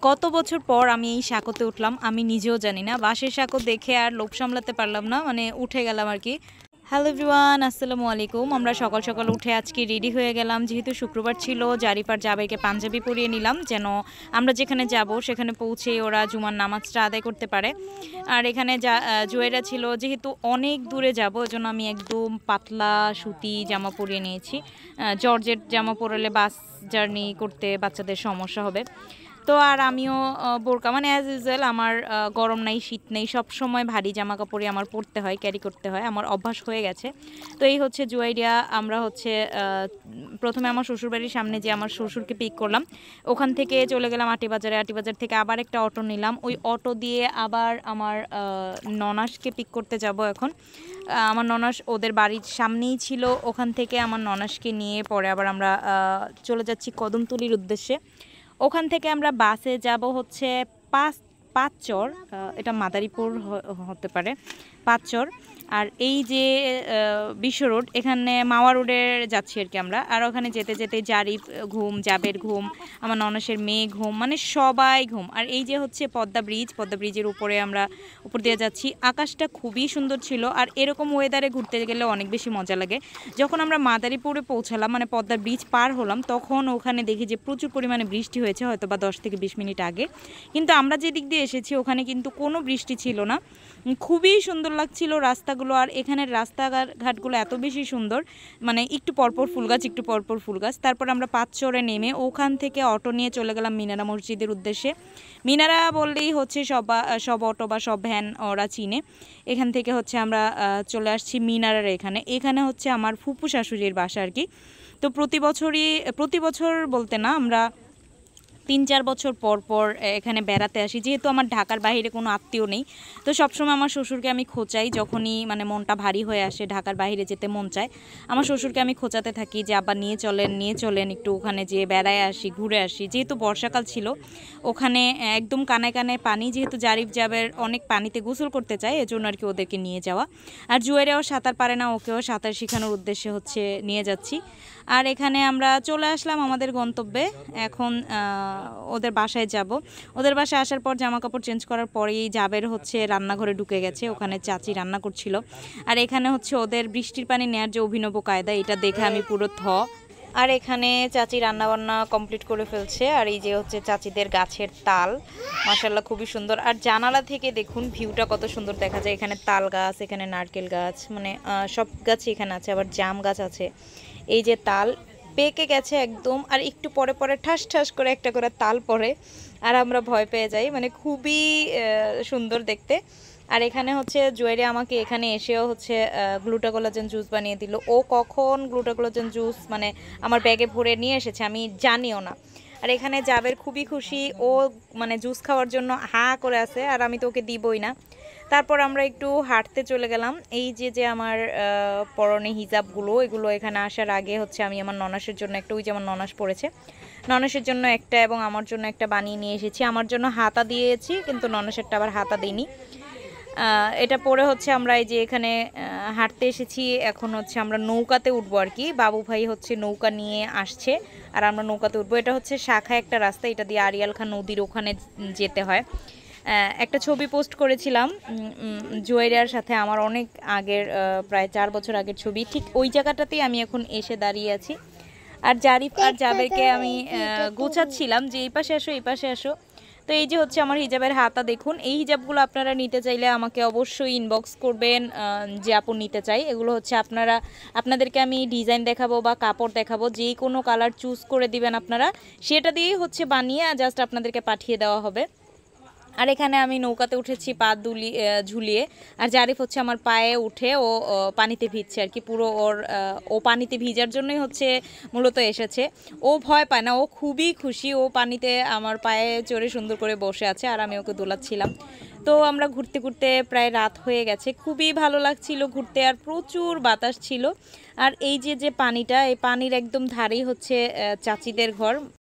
কত বছর পর আমি এই সাঁকোতে উঠলাম, আমি নিজেও জানি না। বাঁশের সাঁকো দেখে আর লোভ সামলাতে পারলাম না, মানে উঠে গেলাম আর কি। হ্যালো এভরিওয়ান, আসসালামু আলাইকুম। আমরা সকাল সকাল উঠে আজকে রেডি হয়ে গেলাম, যেহেতু শুক্রবার ছিল। জারিফার জাবেরকে পাঞ্জাবি পরিয়ে নিলাম, যেন আমরা যেখানে যাব সেখানে পৌঁছে ওরা জুমার নামাজটা আদায় করতে পারে। আর এখানে জুয়েরা ছিল, যেহেতু অনেক দূরে যাব ওই আমি একদম পাতলা সুতি জামা পরিয়ে নিয়েছি। জর্জেট জামা পরলে বাস জার্নি করতে বাচ্চাদের সমস্যা হবে। তো আর আমিও বোরকা, মানে অ্যাজ ইউজুয়াল আমার গরম নাই শীত নেই, সব সময় ভারী জামা কাপড়ই আমার পরতে হয়, ক্যারি করতে হয়, আমার অভ্যাস হয়ে গেছে। তো এই হচ্ছে জুয়াইরিয়া। আমরা হচ্ছে প্রথমে আমার শ্বশুরবাড়ির সামনে যে আমার শ্বশুরকে পিক করলাম, ওখান থেকে চলে গেলাম আটিবাজারে। আটিবাজার থেকে আবার একটা অটো নিলাম, ওই অটো দিয়ে আবার আমার ননাসকে পিক করতে যাব এখন। আমার ননাস ওদের বাড়ির সামনেই ছিল, ওখান থেকে আমার ননাসকে নিয়ে পরে আবার আমরা চলে যাচ্ছি কদমতলির উদ্দেশ্যে। ওখান থেকে আমরা বাসে যাব হচ্ছে পাঁচচর, এটা মাদারীপুর হতে পারে, পাঁচচর। আর এই যে বিশ্ব রোড, এখানে মাওয়া রোডে যাচ্ছি আর কি আমরা। আর ওখানে যেতে যেতে জারিফ ঘুম, জাবের ঘুম, আমার ননসের মেয়ে ঘুম, মানে সবাই ঘুম। আর এই যে হচ্ছে পদ্মা ব্রিজের উপরে আমরা উপর দিয়ে যাচ্ছি। আকাশটা খুবই সুন্দর ছিল, আর এরকম ওয়েদারে ঘুরতে গেলে অনেক বেশি মজা লাগে। যখন আমরা মাদারীপুরে পৌঁছালাম, মানে পদ্মা ব্রিজ পার হলাম, তখন ওখানে দেখি যে প্রচুর পরিমাণে বৃষ্টি হয়েছে, হয়তো বা 10 থেকে 20 মিনিট আগে। কিন্তু আমরা যে দিক দিয়ে এসেছি ওখানে কিন্তু কোনো বৃষ্টি ছিল না, খুবই সুন্দর লাগছিল রাস্তাগুলো। আর এখানের রাস্তাঘাটগুলো এত বেশি সুন্দর, মানে একটু পরপর ফুল গাছ, একটু পরপর ফুল গাছ। তারপর আমরা পাঁচচরে নেমে ওখান থেকে অটো নিয়ে চলে গেলাম মিনারা মসজিদের উদ্দেশ্যে। মিনারা বললেই হচ্ছে সব অটো বা সব ভ্যান ওরা চিনে। এখান থেকে হচ্ছে আমরা চলে আসছি মিনারার এখানে হচ্ছে আমার ফুপু শাশুড়ির বাসা আর কি। তো প্রতি বছর বলতে না, আমরা 3-4 বছর পর পর এখানে বেড়াতে আসি, যেহেতু আমার ঢাকার বাইরে কোনো আত্মীয় নেই। তো সবসময় আমার শ্বশুরকে আমি খোঁচাই, যখনই মানে মনটা ভারী হয়ে আসে, ঢাকার বাইরে যেতে মন চায়, আমার শ্বশুরকে আমি খোঁচাতে থাকি যে আবার নিয়ে চলেন একটু ওখানে যেয়ে বেড়ায় আসি, ঘুরে আসি। যেহেতু বর্ষাকাল ছিল, ওখানে একদম কানায় কানায় পানি, যেহেতু জারিফ জাবের অনেক পানিতে গোসল করতে চায়, এজন্য আর কি ওদেরকে নিয়ে যাওয়া। আর জুয়েরাও সাঁতার পারে না, ওকেও সাঁতার শেখানোর উদ্দেশ্যে হচ্ছে নিয়ে যাচ্ছি। আর এখানে আমরা চলে আসলাম আমাদের গন্তব্যে। এখন ওদের বাসায় যাব। ওদের বাসায় আসার পর জামা কাপড় চেঞ্জ করার পরেই জাবের হচ্ছে রান্নাঘরে ঢুকে গেছে, ওখানে চাচি রান্না করছিল। আর এখানে হচ্ছে ওদের বৃষ্টির পানি নেওয়ার যে অভিনব কায়দা, এটা দেখে আমি পুরো আর এখানে চাচি রান্নাবান্না কমপ্লিট করে ফেলছে। আর এই যে হচ্ছে চাচিদের গাছের তাল, মাশাআল্লাহ খুবই সুন্দর। আর জানালা থেকে দেখুন ভিউটা কত সুন্দর দেখা যায়। এখানে তাল গাছ, এখানে নারকেল গাছ, মানে সব গাছই এখানে আছে, আবার জাম গাছ আছে। এই যে তাল পেকে গেছে একদম, আর একটু পরে পরে ঠাস ঠাস করে একটা করে তাল পড়ে, আর আমরা ভয় পেয়ে যাই, মানে খুবই সুন্দর দেখতে। আর এখানে হচ্ছে জুয়েরি আমাকে এখানে এসেও হচ্ছে গ্লুটাকোলাজেন জুস বানিয়ে দিল। ও কখন গ্লুটাকোলাজেন জুস মানে আমার ব্যাগে ভরে নিয়ে এসেছে আমি জানিও না। আর এখানে জাবের খুবই খুশি, ও মানে জুস খাওয়ার জন্য হা করে আছে, আর আমি তো ওকে দিবই না। তারপর আমরা একটু হাঁটতে চলে গেলাম। এই যে আমার পরনে হিজাবগুলো, এগুলো এখানে আসার আগে হচ্ছে আমি আমার ননাসের জন্য একটা, ওই যে আমার ননাস পড়েছে, ননাসের জন্য একটা এবং আমার জন্য একটা বানিয়ে নিয়ে এসেছি। আমার জন্য হাতা দিয়েছি, কিন্তু ননাসেরটা আবার হাতা দিইনি। এটা পরে হচ্ছে আমরা এই যে এখানে হাঁটতে এসেছি। এখন হচ্ছে আমরা নৌকাতে উঠবো আর কি। বাবু ভাই হচ্ছে নৌকা নিয়ে আসছে, আর আমরা নৌকাতে উঠবো। এটা হচ্ছে শাখা একটা রাস্তা, এটা দিয়ে আড়িয়াল খাঁ নদীর ওখানে যেতে হয়। একটা ছবি পোস্ট করেছিলাম জুয়েরিয়ার সাথে, আমার অনেক আগের, প্রায় 4 বছর আগের ছবি। ঠিক ওই জায়গাটাতেই আমি এখন এসে দাঁড়িয়ে আছি। আর জারিফ আর জাবেরকে আমি গোছাচ্ছিলাম যে এই পাশে আসো, এই পাশে আসো। তো এই যে হচ্ছে আমার হিজাবের হাতা দেখুন। এই হিজাবগুলো আপনারা নিতে চাইলে আমাকে অবশ্যই ইনবক্স করবেন, যে আপু নিতে চাই। এগুলো হচ্ছে আপনাদেরকে আমি ডিজাইন দেখাবো বা কাপড় দেখাবো, যে কোনো কালার চুজ করে দিবেন আপনারা, সেটা দিয়েই হচ্ছে বানিয়ে জাস্ট আপনাদেরকে পাঠিয়ে দেওয়া হবে। আর এখানে আমি নৌকাতে উঠেছি পা ঝুলিয়ে, আর জারিফ হচ্ছে আমার পায়ে উঠে ও পানিতে ভিজছে আর কি। পুরো ও পানিতে ভিজার জন্যই হচ্ছে মূলত এসেছে। ও ভয় পায় না, ও খুবই খুশি, ও পানিতে আমার পায়ে চড়ে সুন্দর করে বসে আছে, আর আমি ওকে দোলাচ্ছিলাম। তো আমরা ঘুরতে ঘুরতে প্রায় রাত হয়ে গেছে, খুবই ভালো লাগছিল ঘুরতে, আর প্রচুর বাতাস ছিল। আর এই যে পানিটা, এই পানির একদম ধারেই হচ্ছে চাচিদের ঘর।